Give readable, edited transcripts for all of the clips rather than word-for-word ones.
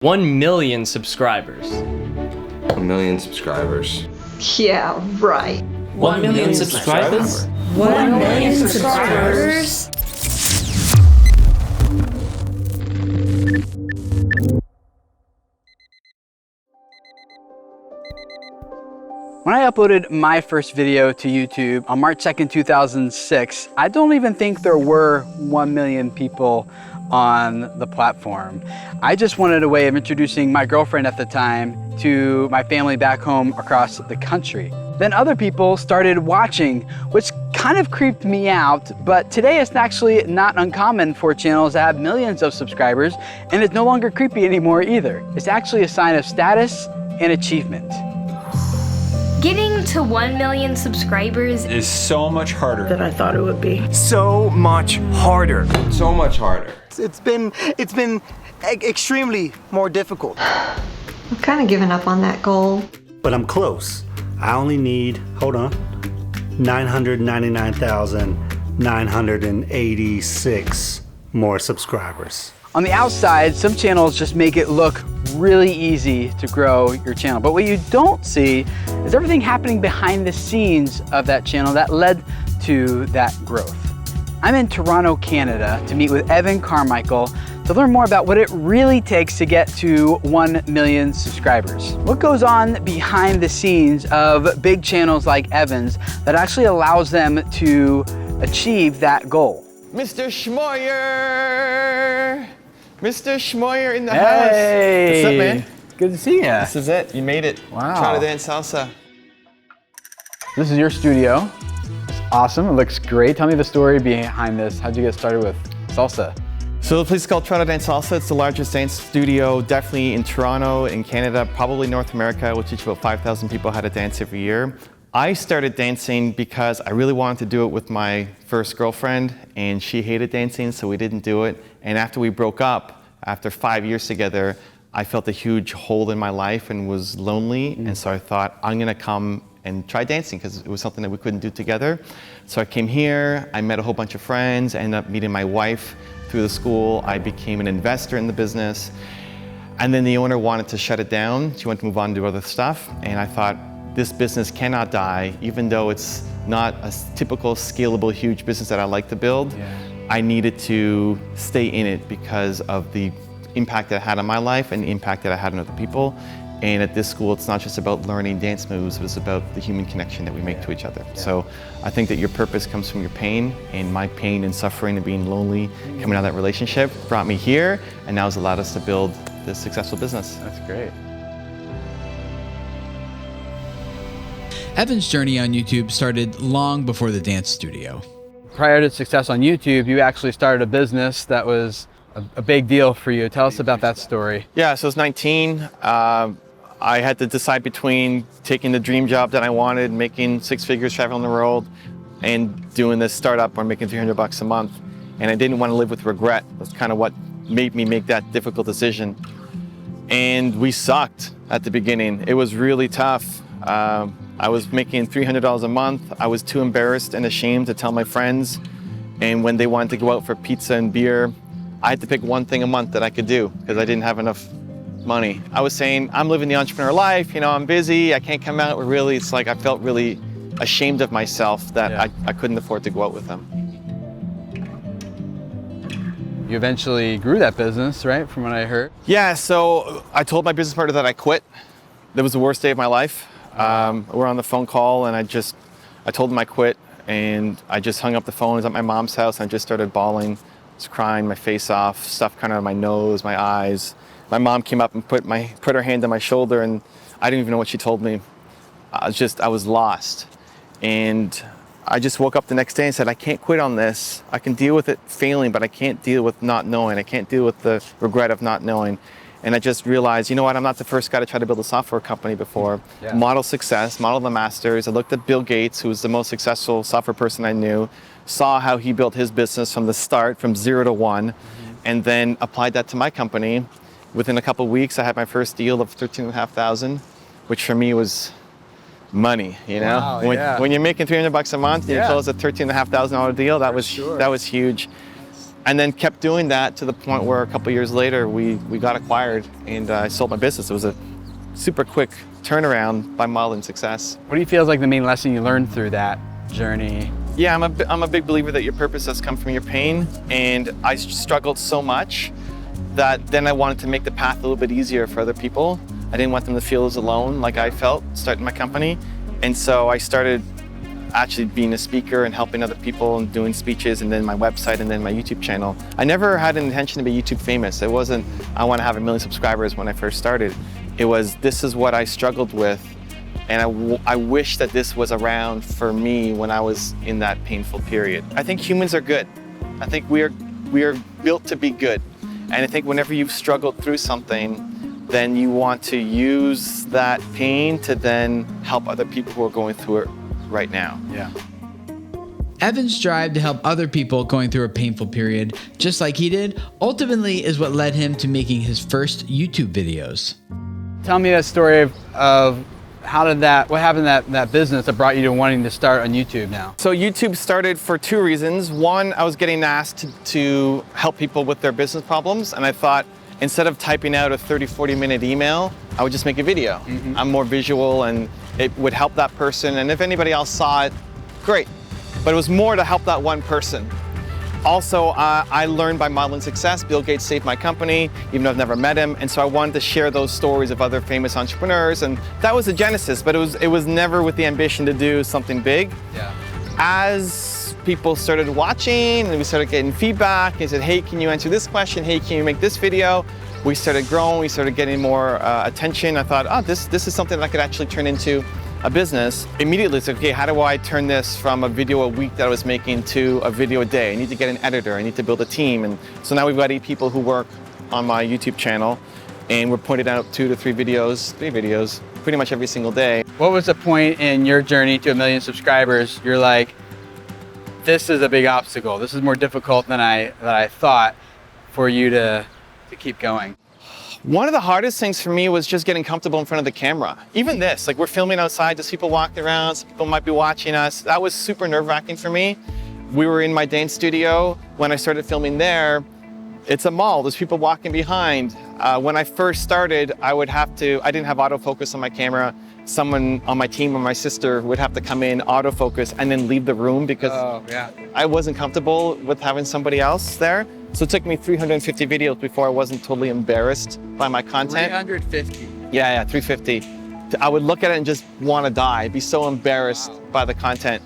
1 million subscribers. 1 million subscribers. Yeah, right. 1 million subscribers? 1 million subscribers? When I uploaded my first video to YouTube on March 2nd, 2006, I don't even think there were 1 million people on the platform. I just wanted a way of introducing my girlfriend at the time to my family back home across the country. Then other people started watching, which kind of creeped me out, but today it's actually not uncommon for channels to have millions of subscribers, and it's no longer creepy anymore either. It's actually a sign of status and achievement. Getting to 1 million subscribers is so much harder Than I thought it would be. So much harder. So much harder. It's been extremely more difficult. I've kind of given up on that goal. But I'm close. I only need, hold on, 999,986 more subscribers. On the outside, some channels just make it look really easy to grow your channel. But what you don't see is everything happening behind the scenes of that channel that led to that growth. I'm in Toronto, Canada to meet with Evan Carmichael to learn more about what it really takes to get to 1 million subscribers. What goes on behind the scenes of big channels like Evan's that actually allows them to achieve that goal. Mr. Schmoyer! Mr. Schmoyer in the Hey! house. What's up, man? Good to see you. This is it. You made it. Wow. Trying to dance salsa. This is your studio. It's awesome. It looks great. Tell me the story behind this. How'd you get started with salsa? So the place is called Toronto Dance Salsa. It's the largest dance studio, definitely in Toronto, in Canada, probably North America. We'll teach about 5,000 people how to dance every year. I started dancing because I really wanted to do it with my first girlfriend, and she hated dancing, so we didn't do it. And after we broke up, after 5 years together, I felt a huge hole in my life and was lonely. And so I thought, I'm gonna come and try dancing because it was something that we couldn't do together. So I came here, I met a whole bunch of friends, I ended up meeting my wife through the school. I became an investor in the business. And then the owner wanted to shut it down. She wanted to move on to other stuff. And I thought, this business cannot die, even though it's not a typical scalable, huge business that I like to build. Yeah. I needed to stay in it because of the impact that it had on my life and the impact that I had on other people. And at this school, it's not just about learning dance moves, it's about the human connection that we make to each other. Yeah. So I think that your purpose comes from your pain, and my pain and suffering and being lonely, coming out of that relationship brought me here, and now has allowed us to build this successful business. That's great. Evan's journey on YouTube started long before the dance studio. Prior to success on YouTube, you actually started a business that was a big deal for you. Tell us about that story. Yeah, so I was 19. I had to decide between taking the dream job that I wanted, making 6 figures, traveling the world, and doing this startup where I'm making $300 a month. And I didn't want to live with regret. That's kind of what made me make that difficult decision. And we sucked at the beginning. It was really tough. I was making $300 a month. I was too embarrassed and ashamed to tell my friends. And when they wanted to go out for pizza and beer, I had to pick one thing a month that I could do because I didn't have enough money. I was saying, I'm living the entrepreneur life, you know, I'm busy, I can't come out. Really, it's like I felt really ashamed of myself that I couldn't afford to go out with them. You eventually grew that business, right, from what I heard? Yeah, so I told my business partner that I quit. That was the worst day of my life. We're on the phone call and I told him I quit, and I just hung up the phone. I was at my mom's house and I just started bawling. I was crying my face off, stuff kind of on my nose, my eyes. My mom came up and put her hand on my shoulder, and I didn't even know what she told me. I was lost. And I just woke up the next day and said, I can't quit on this. I can deal with it failing, but I can't deal with not knowing. I can't deal with the regret of not knowing. And I just realized, you know what, I'm not the first guy to try to build a software company before. Yeah. Model success, model the masters. I looked at Bill Gates, who was the most successful software person I knew, saw how he built his business from the start, from 0 to 1, and then applied that to my company. Within a couple of weeks, I had my first deal of $13,500, which for me was money, you know? Wow, when you're making $300 a month, and you close a $13,500 deal, that was huge. And then kept doing that to the point where a couple years later, we got acquired and I sold my business. It was a super quick turnaround by modeling success. What do you feel is like the main lesson you learned through that journey? Yeah, I'm a big believer that your purpose has come from your pain, and I struggled so much that then I wanted to make the path a little bit easier for other people. I didn't want them to feel as alone like I felt starting my company. And so I started actually being a speaker and helping other people and doing speeches, and then my website and then my YouTube channel. I never had an intention to be YouTube famous. It wasn't, I want to have 1 million subscribers when I first started. It was, this is what I struggled with. And I wish that this was around for me when I was in that painful period. I think humans are good. I think we are built to be good. And I think whenever you've struggled through something, then you want to use that pain to then help other people who are going through it right now. Yeah. Evan's drive to help other people going through a painful period, just like he did, ultimately is what led him to making his first YouTube videos. Tell me that story of what happened in that business that brought you to wanting to start on YouTube now? So YouTube started for 2 reasons. One, I was getting asked to help people with their business problems, and I thought instead of typing out a 30-40 minute email, I would just make a video. I'm more visual and it would help that person, and if anybody else saw it, great. But it was more to help that one person. Also, I learned by modeling success. Bill Gates saved my company, even though I've never met him. And so I wanted to share those stories of other famous entrepreneurs. And that was the genesis, but it was never with the ambition to do something big. Yeah. As people started watching and we started getting feedback and said, hey, can you answer this question? Hey, can you make this video? We started growing, we started getting more attention. I thought, oh, this is something that I could actually turn into a business. Immediately it's like, okay, how do I turn this from a video a week that I was making to a video a day? I need to get an editor, I need to build a team. And so now we've got 8 people who work on my YouTube channel, and we're putting out 2 to 3 videos, pretty much every single day. What was the point in your journey to 1 million subscribers? You're like, this is a big obstacle. This is more difficult than I thought for you to keep going. One of the hardest things for me was just getting comfortable in front of the camera. Even this, like we're filming outside, just people walking around, some people might be watching us. That was super nerve-wracking for me. We were in my dance studio. When I started filming there, it's a mall, there's people walking behind. When I first started, I didn't have autofocus on my camera. Someone on my team or my sister would have to come in, autofocus, and then leave the room because I wasn't comfortable with having somebody else there. So it took me 350 videos before I wasn't totally embarrassed by my content. 350? Yeah, 350. I would look at it and just want to die. I'd be so embarrassed by the content.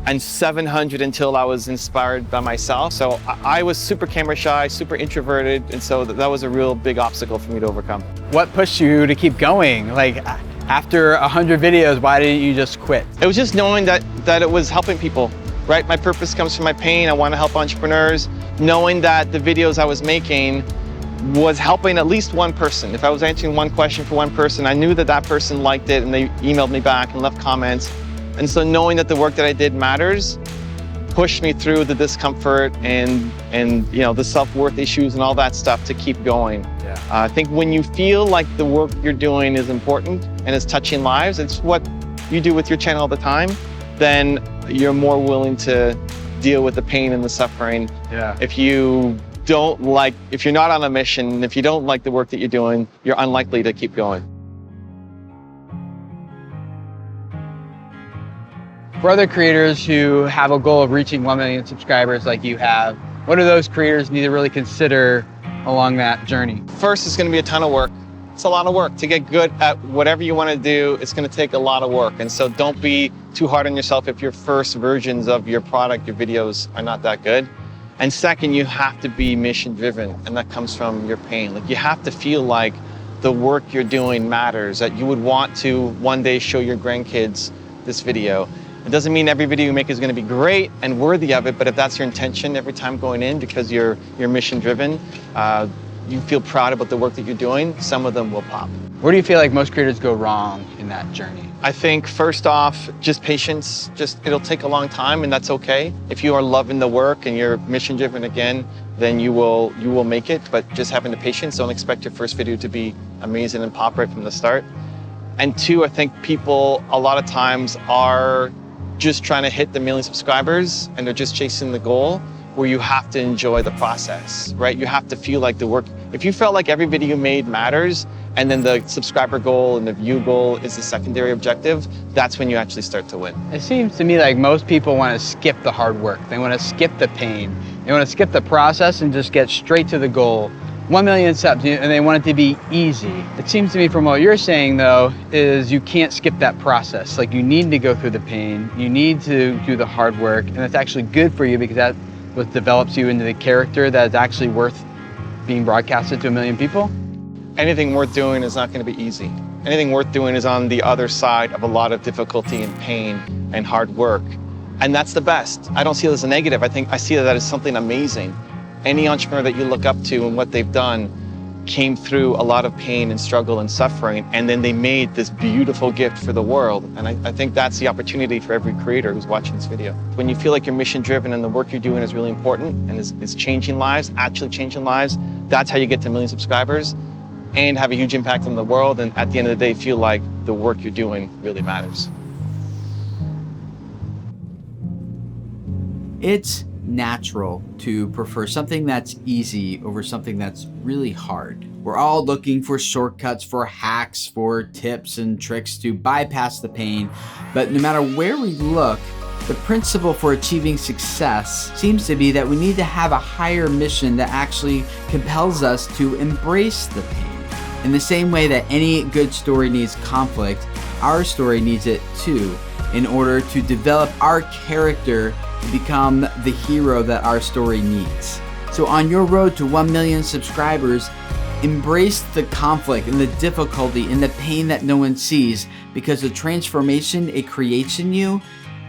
And 700 until I was inspired by myself. So I was super camera shy, super introverted, and so that was a real big obstacle for me to overcome. What pushed you to keep going? Like, after 100 videos, why didn't you just quit? It was just knowing that it was helping people, right? My purpose comes from my pain. I want to help entrepreneurs. Knowing that the videos I was making was helping at least one person. If I was answering one question for one person, I knew that that person liked it and they emailed me back and left comments. And so knowing that the work that I did matters pushed me through the discomfort and you know, the self-worth issues and all that stuff to keep going. Yeah. I think when you feel like the work you're doing is important and it's touching lives, it's what you do with your channel all the time, then you're more willing to deal with the pain and the suffering. Yeah. If you're not on a mission, if you don't like the work that you're doing, you're unlikely to keep going. For other creators who have a goal of reaching 1 million subscribers like you have, what do those creators need to really consider along that journey? First, it's going to be a ton of work. It's a lot of work. To get good at whatever you want to do, it's going to take a lot of work. And so don't be too hard on yourself if your first versions of your product, your videos are not that good. And second, you have to be mission driven, and that comes from your pain. Like, you have to feel like the work you're doing matters, that you would want to one day show your grandkids this video. It doesn't mean every video you make is going to be great and worthy of it, but if that's your intention every time going in because you're mission driven, you feel proud about the work that you're doing, some of them will pop. Where do you feel like most creators go wrong in that journey? I think first off, just patience. It'll take a long time, and that's okay. If you are loving the work and you're mission driven again, then you will make it, but just having the patience. Don't expect your first video to be amazing and pop right from the start. And two, I think people a lot of times are just trying to hit the 1 million subscribers and they're just chasing the goal where you have to enjoy the process, right? You have to feel like the work, if you felt like every video you made matters, and then the subscriber goal and the view goal is the secondary objective, that's when you actually start to win. It seems to me like most people want to skip the hard work. They want to skip the pain. They want to skip the process and just get straight to the goal. 1 million subs, and they want it to be easy. It seems to me from what you're saying though, is you can't skip that process. Like you need to go through the pain, you need to do the hard work, and it's actually good for you because that what develops you into the character that's actually worth being broadcasted to 1 million people. Anything worth doing is not going to be easy. Anything worth doing is on the other side of a lot of difficulty and pain and hard work. And that's the best. I don't see it as a negative. I see that as something amazing. Any entrepreneur that you look up to and what they've done came through a lot of pain and struggle and suffering, and then they made this beautiful gift for the world. And I think that's the opportunity for every creator who's watching this video. When you feel like you're mission driven and the work you're doing is really important and is changing lives, actually changing lives, that's how you get to 1 million subscribers and have a huge impact on the world, and at the end of the day feel like the work you're doing really matters. It's natural to prefer something that's easy over something that's really hard. We're all looking for shortcuts, for hacks, for tips and tricks to bypass the pain, but no matter where we look, the principle for achieving success seems to be that we need to have a higher mission that actually compels us to embrace the pain. In the same way that any good story needs conflict, our story needs it too, in order to develop our character to become the hero that our story needs. So on your road to 1 million subscribers, embrace the conflict and the difficulty and the pain that no one sees, because the transformation it creates in you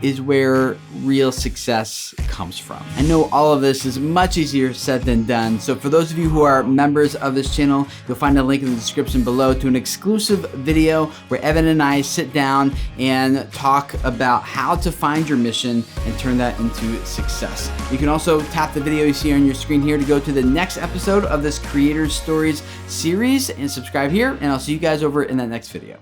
is where real success comes from. I know all of this is much easier said than done, so for those of you who are members of this channel, you'll find a link in the description below to an exclusive video where Evan and I sit down and talk about how to find your mission and turn that into success. You can also tap the video you see on your screen here to go to the next episode of this Creator Stories series and subscribe here, and I'll see you guys over in that next video.